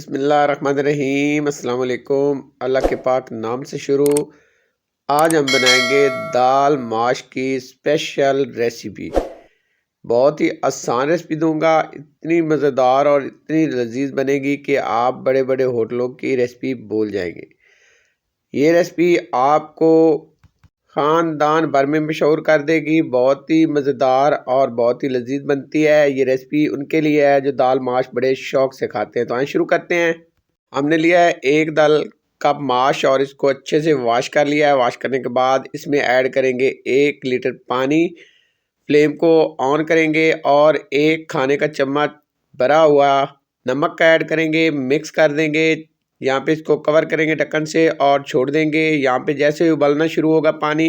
बिस्मिल्लाहिर्रहमानिर्रहीम अस्सलाम वालेकुम। अल्लाह के पाक नाम से शुरू। आज हम बनाएंगे दाल माश की स्पेशल रेसिपी। बहुत ही आसान रेसिपी दूंगा, इतनी मज़ेदार और इतनी लजीज बनेगी कि आप बड़े बड़े होटलों की रेसिपी भूल जाएंगे। ये रेसिपी आपको ख़ानदान भर में मशहूर कर देगी। बहुत ही मज़ेदार और बहुत ही लजीज बनती है। ये रेसिपी उनके लिए है जो दाल माश बड़े शौक से खाते हैं। तो आइए शुरू करते हैं। हमने लिया है एक दाल कप माश और इसको अच्छे से वॉश कर लिया है। वॉश करने के बाद इसमें ऐड करेंगे 1 लीटर पानी। फ्लेम को ऑन करेंगे और 1 खाने का चम्मच भरा हुआ नमक का ऐड करेंगे, मिक्स कर देंगे। यहाँ पे इसको कवर करेंगे ढक्कन से और छोड़ देंगे। यहाँ पे जैसे ही उबलना शुरू होगा पानी,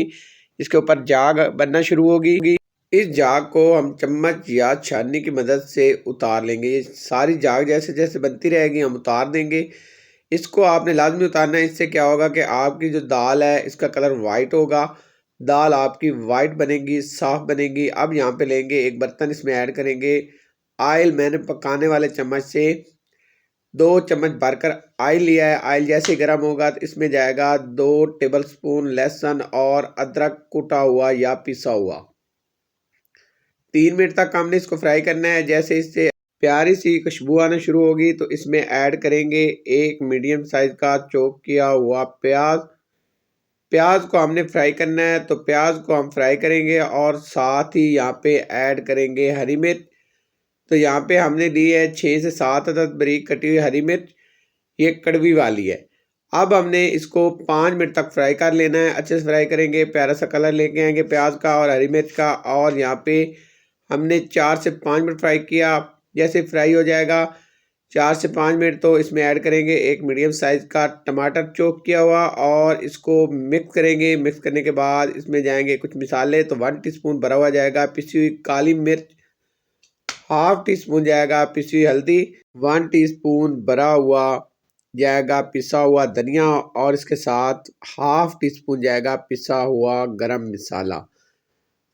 इसके ऊपर जाग बनना शुरू होगी। इस जाग को हम चम्मच या छाननी की मदद से उतार लेंगे। ये सारी जाग जैसे जैसे बनती रहेगी हम उतार देंगे। इसको आपने लाजमी उतारना है। इससे क्या होगा कि आपकी जो दाल है इसका कलर वाइट होगा। दाल आपकी वाइट बनेगी, साफ बनेगी। अब यहाँ पे लेंगे एक बर्तन, इसमें ऐड करेंगे ऑयल। मैंने पकाने वाले चम्मच से 2 चम्मच भरकर ऑयल लिया है। ऑयल जैसे गर्म होगा तो इसमें जाएगा 2 टेबलस्पून लहसुन और अदरक कूटा हुआ या पिसा हुआ। 3 मिनट तक हमने इसको फ्राई करना है। जैसे इससे प्यारी सी खुशबू आना शुरू होगी तो इसमें ऐड करेंगे एक मीडियम साइज का चॉप किया हुआ प्याज। प्याज को हमने फ्राई करना है तो प्याज को हम फ्राई करेंगे और साथ ही यहाँ पे ऐड करेंगे हरी मिर्च। तो यहाँ पे हमने ली है 6 से 7 अदद बारीक कटी हुई हरी मिर्च, ये कड़वी वाली है। अब हमने इसको 5 मिनट तक फ्राई कर लेना है। अच्छे से फ्राई करेंगे, प्यारा सा कलर लेके आएंगे प्याज का और हरी मिर्च का। और यहाँ पे हमने 4 से 5 मिनट फ्राई किया। जैसे फ्राई हो जाएगा 4 से 5 मिनट तो इसमें ऐड करेंगे एक मीडियम साइज़ का टमाटर चॉप किया हुआ और इसको मिक्स करेंगे। मिक्स करने के बाद इसमें जाएंगे कुछ मसाले। तो 1 टीस्पून भरा हुआ जाएगा पिसी हुई काली मिर्च, हाफ टी स्पून जाएगा पिसी हुई हल्दी, 1 टीस्पून भरा हुआ जाएगा पिसा हुआ धनिया और इसके साथ हाफ टी स्पून जाएगा पिसा हुआ गरम मसाला।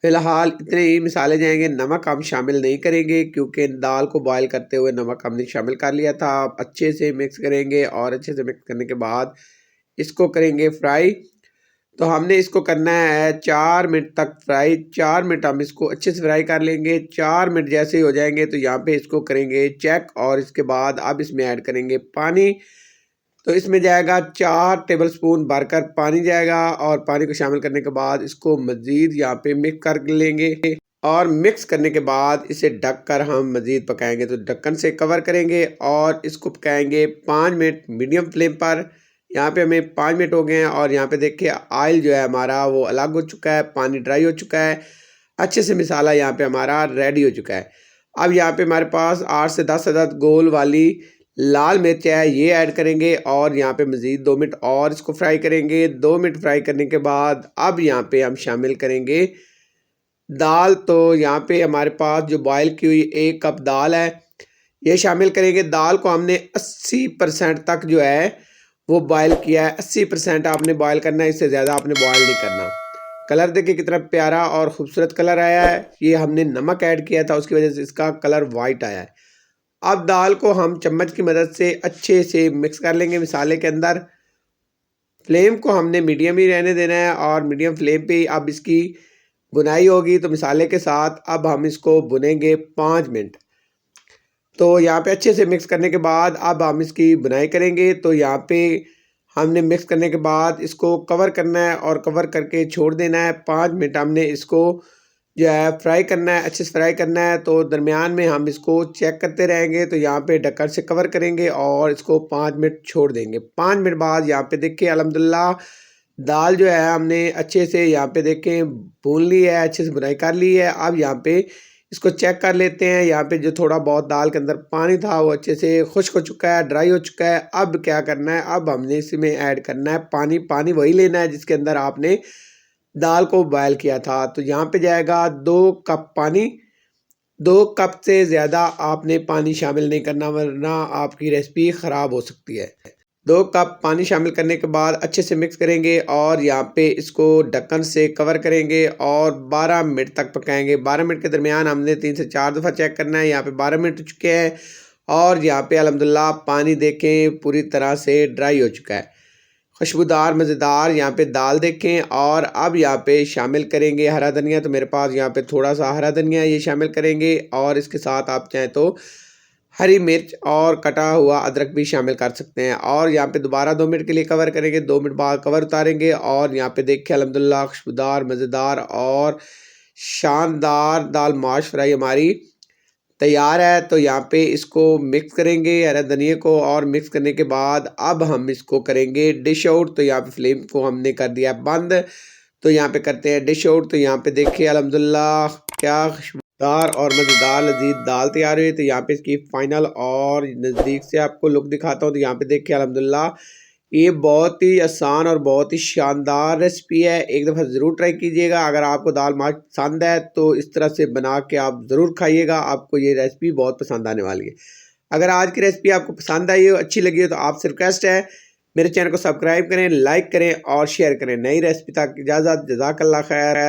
फिलहाल इतने ही मसाले जाएंगे। नमक हम शामिल नहीं करेंगे क्योंकि दाल को बॉयल करते हुए नमक हमने शामिल कर लिया था। अच्छे से मिक्स करेंगे और अच्छे से मिक्स करने के बाद इसको करेंगे फ्राई। तो हमने इसको करना है 4 मिनट तक फ्राई। 4 मिनट हम इसको अच्छे से फ्राई कर लेंगे। 4 मिनट जैसे ही हो जाएंगे तो यहाँ पे इसको करेंगे चेक और इसके बाद अब इसमें ऐड करेंगे पानी। तो इसमें जाएगा 4 टेबलस्पून भरकर पानी जाएगा और पानी को शामिल करने के बाद इसको मज़ीद यहाँ पे मिक्स कर लेंगे और मिक्स करने के बाद इसे ढककर हम मज़ीद पकाएंगे। तो ढक्कन से कवर करेंगे और इसको पकाएंगे 5 मिनट मीडियम फ्लेम पर। यहाँ पे हमें 5 मिनट हो गए हैं और यहाँ पे देखिए ऑयल जो है हमारा वो अलग हो चुका है, पानी ड्राई हो चुका है। अच्छे से मसाला यहाँ पे हमारा रेडी हो चुका है। अब यहाँ पे हमारे पास 8 से 10 अदद गोल वाली लाल मिर्च है, ये ऐड करेंगे और यहाँ पे मज़ीद 2 मिनट और इसको फ्राई करेंगे। 2 मिनट फ्राई करने के बाद अब यहाँ पे हम शामिल करेंगे दाल। तो यहाँ पे हमारे पास जो बॉयल की हुई 1 कप दाल है ये शामिल करेंगे। दाल को हमने 80% तक जो है वो बॉयल किया है। 80% आपने बॉयल करना है, इससे ज़्यादा आपने बॉयल नहीं करना। कलर देखिए कितना प्यारा और ख़ूबसूरत कलर आया है। ये हमने नमक ऐड किया था उसकी वजह से इसका कलर वाइट आया है। अब दाल को हम चम्मच की मदद से अच्छे से मिक्स कर लेंगे मसाले के अंदर। फ्लेम को हमने मीडियम ही रहने देना है और मीडियम फ्लेम पे ही अब इसकी बुनाई होगी। तो मसाले के साथ अब हम इसको भुनेंगे 5 मिनट। तो यहाँ पे अच्छे से मिक्स करने के बाद अब हम इसकी बुनाई करेंगे। तो यहाँ पे हमने मिक्स करने के बाद इसको कवर करना है और कवर करके छोड़ देना है। 5 मिनट हमने इसको जो है फ्राई करना है, अच्छे से फ्राई करना है। तो दरमियान में हम इसको चेक करते रहेंगे। तो यहाँ पे ढक्कन से कवर करेंगे और इसको 5 मिनट छोड़ देंगे। 5 मिनट बाद यहाँ पे देखिए अल्हम्दुलिल्लाह दाल जो है हमने अच्छे से यहाँ पे देखें भून ली है, अच्छे से बुनाई कर ली है। अब यहाँ पे इसको चेक कर लेते हैं। यहाँ पे जो थोड़ा बहुत दाल के अंदर पानी था वो अच्छे से खुश्क हो चुका है, ड्राई हो चुका है। अब क्या करना है, अब हमने इसमें ऐड करना है पानी। पानी वही लेना है जिसके अंदर आपने दाल को बॉयल किया था। तो यहाँ पे जाएगा 2 कप पानी। 2 कप से ज़्यादा आपने पानी शामिल नहीं करना वरना आपकी रेसिपी ख़राब हो सकती है। 2 कप पानी शामिल करने के बाद अच्छे से मिक्स करेंगे और यहाँ पे इसको ढक्कन से कवर करेंगे और 12 मिनट तक पकाएंगे। 12 मिनट के दरमियान हमने 3 से 4 दफ़ा चेक करना है। यहाँ पे 12 मिनट हो चुके हैं और यहाँ पे अल्हम्दुलिल्लाह पानी देखें पूरी तरह से ड्राई हो चुका है। खुशबूदार मज़ेदार यहाँ पे दाल देखें। और अब यहाँ पे शामिल करेंगे हरा धनिया। तो मेरे पास यहाँ पे थोड़ा सा हरा धनिया ये शामिल करेंगे, और इसके साथ आप चाहें तो हरी मिर्च और कटा हुआ अदरक भी शामिल कर सकते हैं। और यहाँ पे दोबारा 2 मिनट के लिए कवर करेंगे। 2 मिनट बाद कवर उतारेंगे और यहाँ पे देखिए अल्हम्दुलिल्लाह खुशबूदार मज़ेदार और शानदार दाल माश फ्राई हमारी तैयार है। तो यहाँ पे इसको मिक्स करेंगे हरा धनिया को, और मिक्स करने के बाद अब हम इसको करेंगे डिश आउट। तो यहाँ पे फ्लेम को हमने कर दिया बंद। तो यहाँ पे करते हैं डिश आउट। तो यहाँ पे देखिए अल्हम्दुलिल्लाह क्या खुशबूदार और मज़ेदार लजीज दाल तैयार हुई। तो यहाँ पे इसकी फाइनल और नज़दीक से आपको लुक दिखाता हूँ। तो यहाँ पे देखिए अल्हम्दुलिल्लाह ये बहुत ही आसान और बहुत ही शानदार रेसिपी है। एक दफ़ा ज़रूर ट्राई कीजिएगा। अगर आपको दाल माश पसंद है तो इस तरह से बना के आप ज़रूर खाइएगा, आपको ये रेसिपी बहुत पसंद आने वाली है। अगर आज की रेसिपी आपको पसंद आई हो, अच्छी लगी हो, तो आपसे रिक्वेस्ट है मेरे चैनल को सब्सक्राइब करें, लाइक करें और शेयर करें। नई रेसिपी तक इजाज़त। जज़ाकल्लाह खैर।